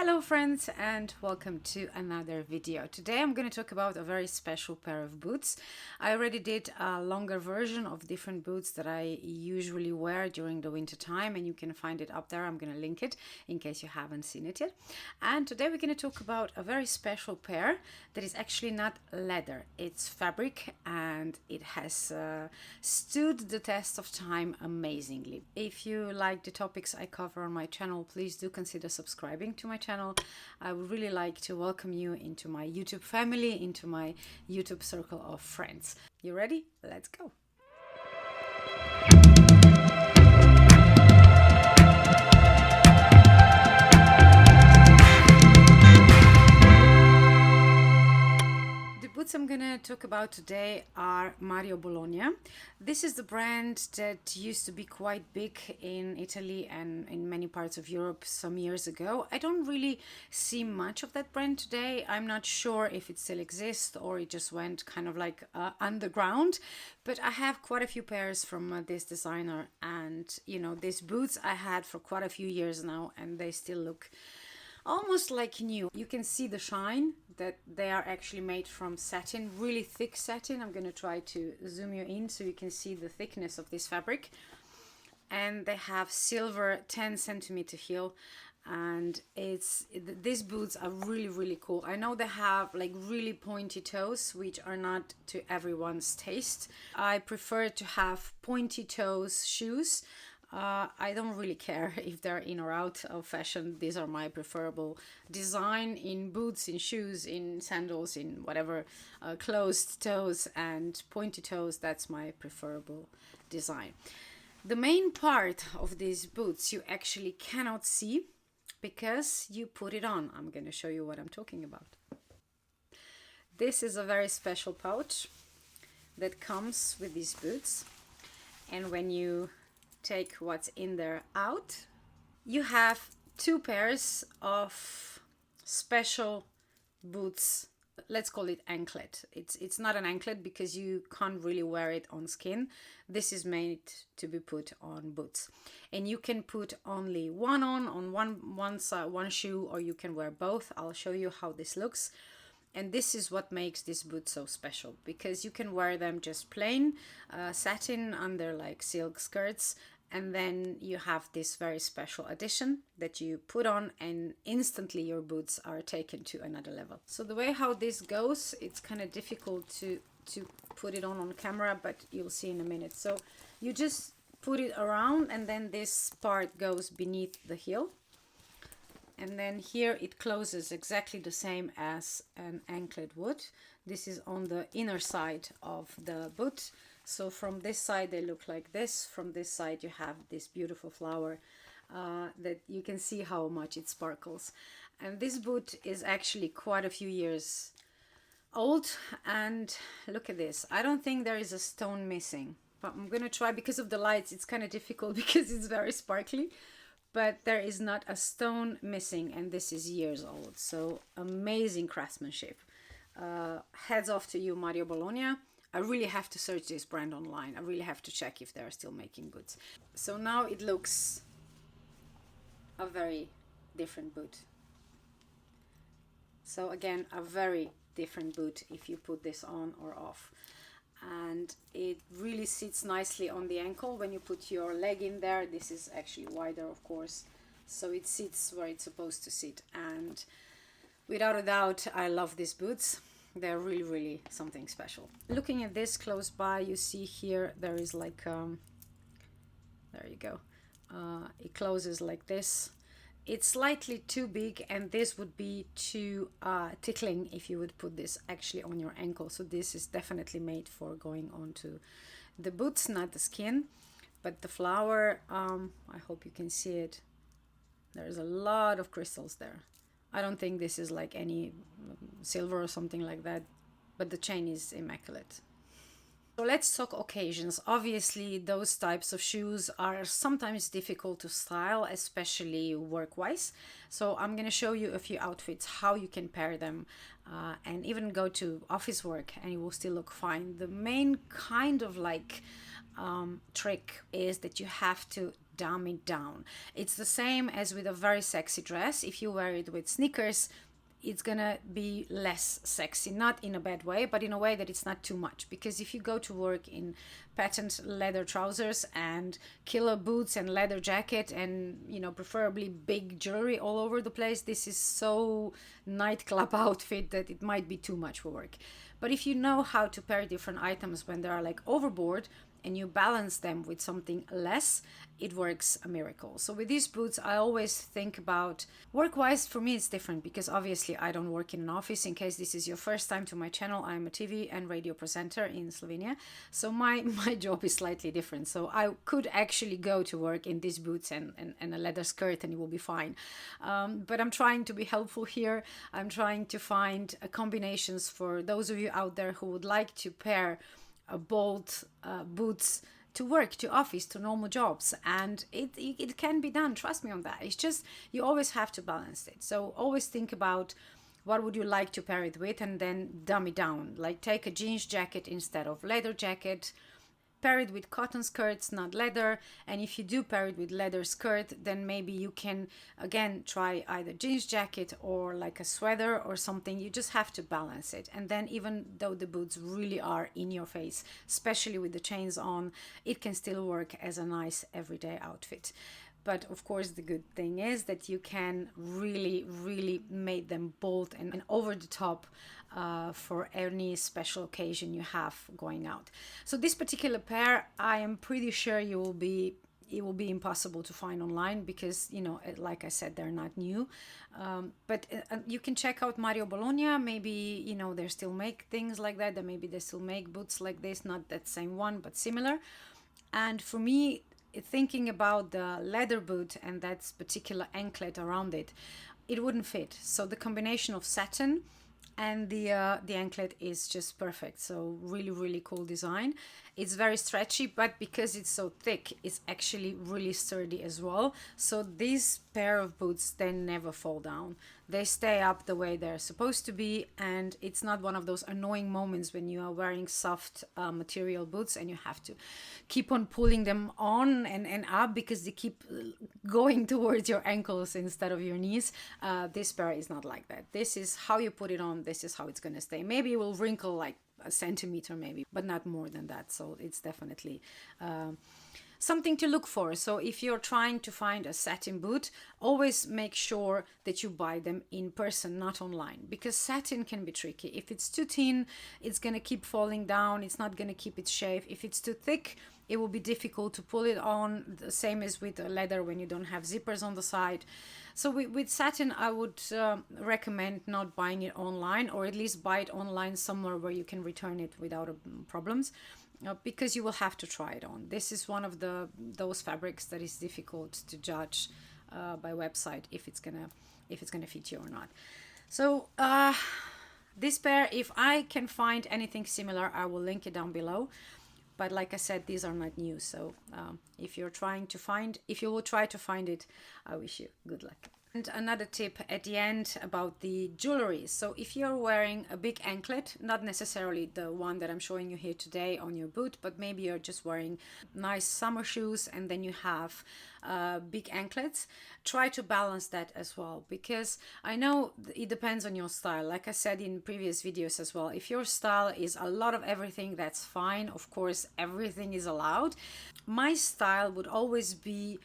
Hello friends and welcome to another video. Today I'm going to talk about a very special pair of boots. I already did a longer version of different boots that I usually wear during the winter time, and you can find it up there. I'm going to link it in case you haven't seen it yet. And today we're going to talk about a very special pair that is actually not leather. It's fabric and it has stood the test of time amazingly. If you like the topics I cover on my channel, please do consider subscribing to my channel. I would really like to welcome you into my YouTube family, into my YouTube circle of friends. You ready? Let's go. The boots I'm gonna talk about today are Mario Bologna. This is the brand that used to be quite big in Italy and in many parts of Europe some years ago. I don't really see much of that brand today. I'm not sure if it still exists or it just went kind of like underground, but I have quite a few pairs from this designer, and you know, these boots I had for quite a few years now and they still look almost like new. You can see the shine that they are actually made from satin, really thick satin. I'm going to try to zoom you in so you can see the thickness of this fabric. And they have silver 10 centimeter heel, and these boots are really cool. I know they have like really pointy toes, which are not to everyone's taste. I prefer to have pointy toes shoes. I don't really care if they're in or out of fashion. These are my preferable design in boots, in shoes, in sandals, in whatever. Closed toes and pointy toes, that's my preferable design. The main part of these boots you actually cannot see because you put it on. I'm going to show you what I'm talking about. This is a very special pouch that comes with these boots, and when you take what's in there out, you have two pairs of special boots. Let's call it anklet. It's not an anklet because you can't really wear it on skin. This is made to be put on boots, and you can put only one on one side, one shoe, or you can wear both. I'll show you how this looks. And this is what makes this boot so special, because you can wear them just plain satin under like silk skirts, and then you have this very special addition that you put on and instantly your boots are taken to another level. So the way how this goes, it's kind of difficult to put it on camera, but you'll see in a minute. So you just put it around, and then this part goes beneath the heel. And then here it closes exactly the same as an anklet would. This is on the inner side of the boot. So from this side they look like this. From this side you have this beautiful flower that you can see how much it sparkles. And this boot is actually quite a few years old. And look at this. I don't think there is a stone missing, but I'm gonna try. Because of the lights it's kind of difficult because it's very sparkly. But there is not a stone missing, and this is years old. So amazing craftsmanship. Heads off to you, Mario Bologna. I really have to search this brand online. I really have to check if they're still making boots. So now it looks a very different boot. So again, a very different boot if you put this on or off. And it really sits nicely on the ankle when you put your leg in there. This is actually wider, of course, so it sits where it's supposed to sit. And without a doubt, I love these boots. They're really something special. Looking at this close by, you see here there is like there you go. It closes like this. It's slightly too big, and this would be too tickling if you would put this actually on your ankle. So this is definitely made for going onto the boots, not the skin. But the flower, I hope you can see it. There's a lot of crystals there. I don't think this is like any silver or something like that, but the chain is immaculate. So let's talk occasions. Obviously, those types of shoes are sometimes difficult to style, especially work-wise. So I'm going to show you a few outfits, how you can pair them, and even go to office work and it will still look fine. The main kind of like trick is that you have to dumb it down. It's the same as with a very sexy dress. If you wear it with sneakers, it's gonna be less sexy, not in a bad way, but in a way that it's not too much. Because if you go to work in patent leather trousers and killer boots and leather jacket and, you know, preferably big jewelry all over the place, this is so nightclub outfit that it might be too much for work. But if you know how to pair different items when they are like overboard, and you balance them with something less, it works a miracle. So with these boots, I always think about work-wise. For me, it's different because obviously I don't work in an office. In case this is your first time to my channel, I'm a TV and radio presenter in Slovenia. So my job is slightly different. So I could actually go to work in these boots and a leather skirt and it will be fine. But I'm trying to be helpful here. I'm trying to find combinations for those of you out there who would like to pair bold boots to work, to office, to normal jobs, and it can be done. Trust me on that. It's just you always have to balance it. So always think about what would you like to pair it with, and then dumb it down. Like take a jeans jacket instead of leather jacket. Pair it with cotton skirts, not leather. And if you do pair it with leather skirt, then maybe you can again try either jeans jacket or like a sweater or something. You just have to balance it. And then even though the boots really are in your face, especially with the chains on, it can still work as a nice everyday outfit. But of course, the good thing is that you can really make them bold and over the top for any special occasion you have going out. So this particular pair, I am pretty sure it will be impossible to find online because, you know, like I said, they're not new. But you can check out Mario Bologna. Maybe, you know, they still make things like that. That maybe they still make boots like this, not that same one, but similar. And for me, thinking about the leather boot and that particular anklet around it, it wouldn't fit. So the combination of satin and the anklet is just perfect. So really cool design. It's very stretchy, but because it's so thick, it's actually really sturdy as well. So these pair of boots, they never fall down. They stay up the way they're supposed to be, and it's not one of those annoying moments when you are wearing soft material boots and you have to keep on pulling them on and up because they keep going towards your ankles instead of your knees. This pair is not like that. This is how you put it on. This is how it's going to stay. Maybe it will wrinkle like a centimeter maybe, but not more than that. So it's definitely something to look for. So if you're trying to find a satin boot, always make sure that you buy them in person, not online, because satin can be tricky. If it's too thin, it's going to keep falling down. It's not going to keep its shape. If it's too thick, it will be difficult to pull it on, the same as with leather when you don't have zippers on the side. So with satin, I would recommend not buying it online, or at least buy it online somewhere where you can return it without problems. Because you will have to try it on. This is one of those fabrics that is difficult to judge by website if it's gonna fit you or not. So this pair, if I can find anything similar, I will link it down below. But like I said, these are not new. So if you will try to find it, I wish you good luck. And another tip at the end about the jewelry. So if you're wearing a big anklet, not necessarily the one that I'm showing you here today on your boot, but maybe you're just wearing nice summer shoes and then you have big anklets, try to balance that as well, because I know it depends on your style. Like I said in previous videos as well, if your style is a lot of everything, that's fine. Of course, everything is allowed. My style would always be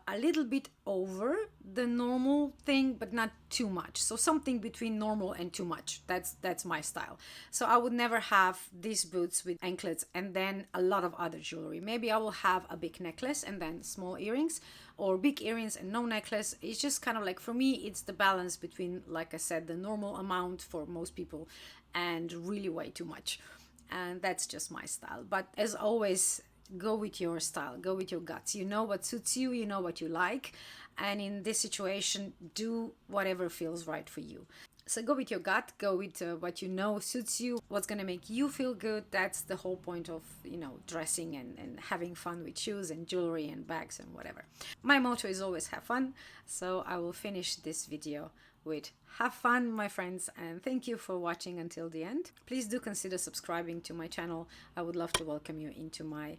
a little bit over the normal thing, but not too much. So something between normal and too much. That's my style. So I would never have these boots with anklets and then a lot of other jewelry. Maybe I will have a big necklace and then small earrings, or big earrings and no necklace. It's just kind of like, for me, it's the balance between, like I said, the normal amount for most people and really way too much. And that's just my style. But as always, go with your style, go with your guts. You know what suits you, you know what you like, and in this situation, do whatever feels right for you. So go with your gut, go with what you know suits you, what's going to make you feel good. That's the whole point of, dressing and having fun with shoes and jewelry and bags and whatever. My motto is always have fun. So I will finish this video with have fun, my friends, and thank you for watching until the end. Please do consider subscribing to my channel. I would love to welcome you into my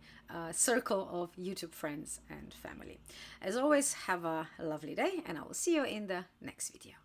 circle of YouTube friends and family. As always, have a lovely day, and I will see you in the next video.